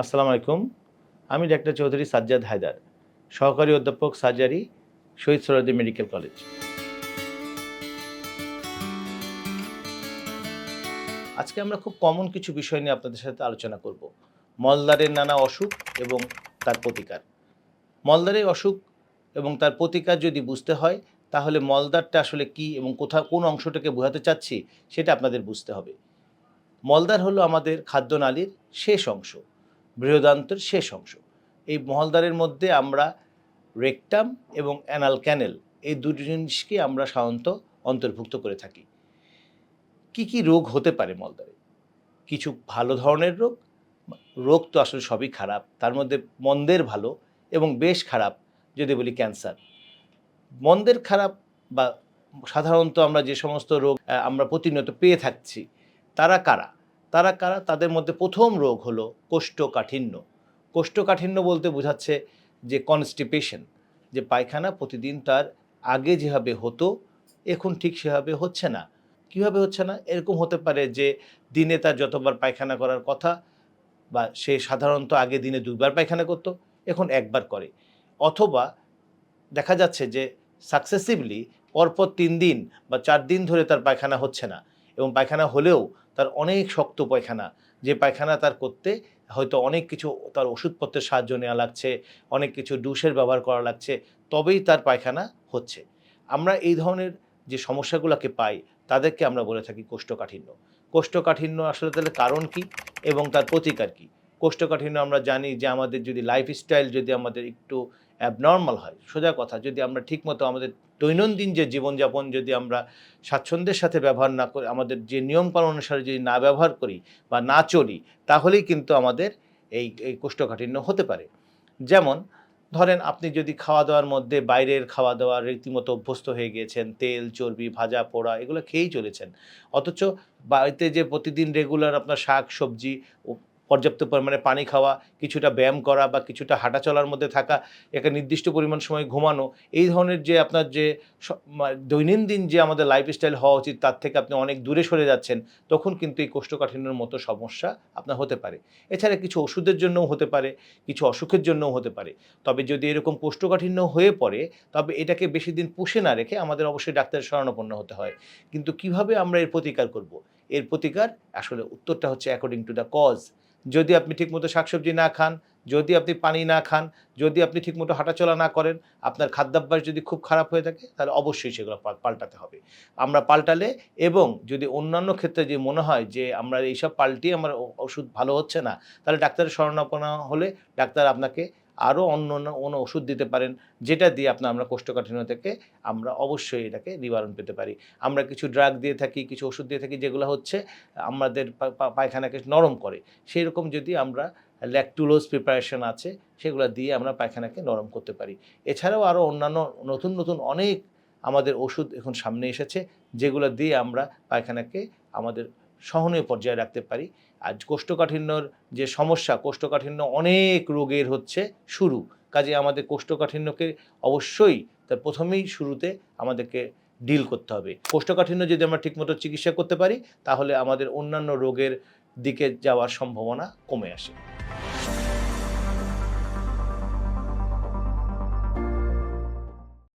আসসালামু আলাইকুম। আমি ডাক্তার চৌধুরী সাজ্জাদ হায়দার, সহকারী অধ্যাপক surgery, Shaheed Suhrawardy medical college. আজকে আমরা খুব কমন কিছু বিষয় নিয়ে আপনাদের সাথে আলোচনা করব। মলদ্বারের নানা অসুখ এবং তার প্রতিকার। মলদ্বারের অসুখ এবং তার প্রতিকার যদি বুঝতে হয়, তাহলে মলদ্বারটা আসলে কী এবং কোন অংশটাকে বোঝাতে চাচ্ছি, সেটা আপনাদের বুঝতে হবে। মলদ্বার হলো আমাদের খাদ্যনালীর শেষ অংশ, বৃহদান্ত্রের শেষ অংশ। এই মলদ্বারের মধ্যে আমরা রেকটাম এবং অ্যানাল ক্যানেল, এই দুটো জিনিসকে আমরা সাধারণত অন্তর্ভুক্ত করে থাকি। কি রোগ হতে পারে মলদ্বারে? কিছু ভালো ধরনের রোগ, রোগ তো আসলে সবই খারাপ, তার মধ্যে মন্দের ভালো এবং বেশ খারাপ যদি বলি ক্যান্সার। মন্দের খারাপ বা সাধারণত আমরা যে সমস্ত রোগ আমরা প্রতিনিয়ত পেয়ে থাকছি, তারা কারা? তারা কারা? তাদের মধ্যে প্রথম রোগ হলো কোষ্ঠকাঠিন্য। কোষ্ঠকাঠিন্য বলতে বোঝাচ্ছে যে কনস্টিপেশন, যে পায়খানা প্রতিদিন তার আগে যেভাবে হতো, এখন ঠিক সেভাবে হচ্ছে না। কিভাবে হচ্ছে না? এরকম হতে পারে যে দিনে তার যতবার পায়খানা করার কথা, বা সে সাধারণত আগে দিনে ২ বার পায়খানা করত, এখন ১ বার করে। অথবা দেখা যাচ্ছে যে সাকসেসিভলি পরপর ৩ দিন বা ৪ দিন ধরে তার পায়খানা হচ্ছে না, এবং পায়খানা হলেও তার অনেক শক্ত পায়খানা, যে পায়খানা তার করতে হয়তো অনেক কিছু তার ওষুধপত্রের সাহায্য নেওয়া লাগছে, অনেক কিছু ডুশের ব্যবহার করা লাগছে, তবেই তার পায়খানা হচ্ছে। আমরা এই ধরনের যে সমস্যাগুলোকে পাই, তাদেরকে আমরা বলে থাকি কোষ্ঠকাঠিন্য। কোষ্ঠকাঠিন্য আসলে তাহলে কারণ কী এবং তার প্রতিকার কী? কোষ্ঠকাঠিন্য আমরা জানি যে আমাদের যদি লাইফস্টাইল যদি আমাদের একটু অ্যাবনর্মাল হয়, সোজা কথা, যদি আমরা ঠিকমতো আমাদের দৈনন্দিন যে জীবনযাপন যদি আমরা স্বাচ্ছন্দ্যের সাথে ব্যবহার না করে, আমাদের যে নিয়মকানুন অনুসারে যদি না ব্যবহার করি বা না চলি, তাহলেই কিন্তু আমাদের এই কোষ্ঠকাঠিন্য হতে পারে। যেমন ধরেন, আপনি যদি খাওয়া-দাওয়ার মধ্যে বাইরের খাওয়া-দাওয়া রীতিমতো অভ্যস্ত হয়ে গিয়েছেন, তেল, চর্বি, ভাজা, পোড়া এগুলো খেয়েই চলেছেন। অথচ বাড়িতে যে প্রতিদিন রেগুলার আপনার শাক, সবজি ও পর্যাপ্ত পরিমাণে পানি খাওয়া, কিছুটা ব্যায়াম করা বা কিছুটা হাঁটা চলার মধ্যে থাকা, একটা নির্দিষ্ট পরিমাণ সময় ঘুমানো, এই ধরনের যে আপনার যে স দৈনন্দিন যে আমাদের লাইফস্টাইল হওয়া উচিত, তার থেকে আপনি অনেক দূরে সরে যাচ্ছেন, তখন কিন্তু এই কোষ্ঠকাঠিন্যের মতো সমস্যা আপনার হতে পারে। এছাড়া কিছু ওষুধের জন্যও হতে পারে, কিছু অসুখের জন্যও হতে পারে। তবে যদি এরকম কোষ্ঠকাঠিন্য হয়ে পড়ে, তবে এটাকে বেশিদিন পুষে না রেখে আমাদের অবশ্যই ডাক্তারের শরণাপন্ন হতে হয়। কিন্তু কিভাবে আমরা এর প্রতিকার করব? এর প্রতিকার আসলে উত্তরটা হচ্ছে অ্যাকর্ডিং টু দ্য কজ। যদি আপনি ঠিকমতো শাকসবজি না খান, যদি আপনি পানি না খান, যদি আপনি ঠিকমতো হাঁটাচলা না করেন, আপনার খাদ্যাভ্যাস যদি খুব খারাপ হয়ে থাকে, তাহলে অবশ্যই সেগুলো পাল্টাতে হবে। আমরা পাল্টালে, এবং যদি অন্যান্য ক্ষেত্রে যে মনে হয় যে আমরা এইসব পাল্টিয়ে আমার ওষুধ ভালো হচ্ছে না, তাহলে ডাক্তারের শরণাপন্ন হলে ডাক্তার আপনাকে আরও অন্য ওষুধ দিতে পারেন, যেটা দিয়ে আমরা কোষ্ঠকাঠিন্য থেকে আমরা অবশ্যই এটাকে নিবারণ পেতে পারি। আমরা কিছু ড্রাগ দিয়ে থাকি, কিছু ওষুধ দিয়ে থাকি, যেগুলো হচ্ছে আমাদের পায়খানাকে নরম করে। সেইরকম যদি আমরা ল্যাকটুলোজ প্রিপারেশন আছে, সেগুলো দিয়ে আমরা পায়খানাকে নরম করতে পারি। এছাড়াও আরও অন্যান্য নতুন অনেক আমাদের ওষুধ এখন সামনে এসেছে, যেগুলো দিয়ে আমরা পায়খানাকে আমাদের সহনীয় পর্যায়ে রাখতে পারি। আর কোষ্ঠকাঠিন্যর যে সমস্যা, কোষ্ঠকাঠিন্য অনেক রোগের হচ্ছে শুরু। কাজেই আমাদের কোষ্ঠকাঠিন্যকে অবশ্যই তার ১ম এই শুরুতে আমাদেরকে ডিল করতে হবে। কোষ্ঠকাঠিন্য যদি আমরা ঠিকমতো চিকিৎসা করতে পারি, তাহলে আমাদের অন্যান্য রোগের দিকে যাওয়ার সম্ভাবনা কমে আসে।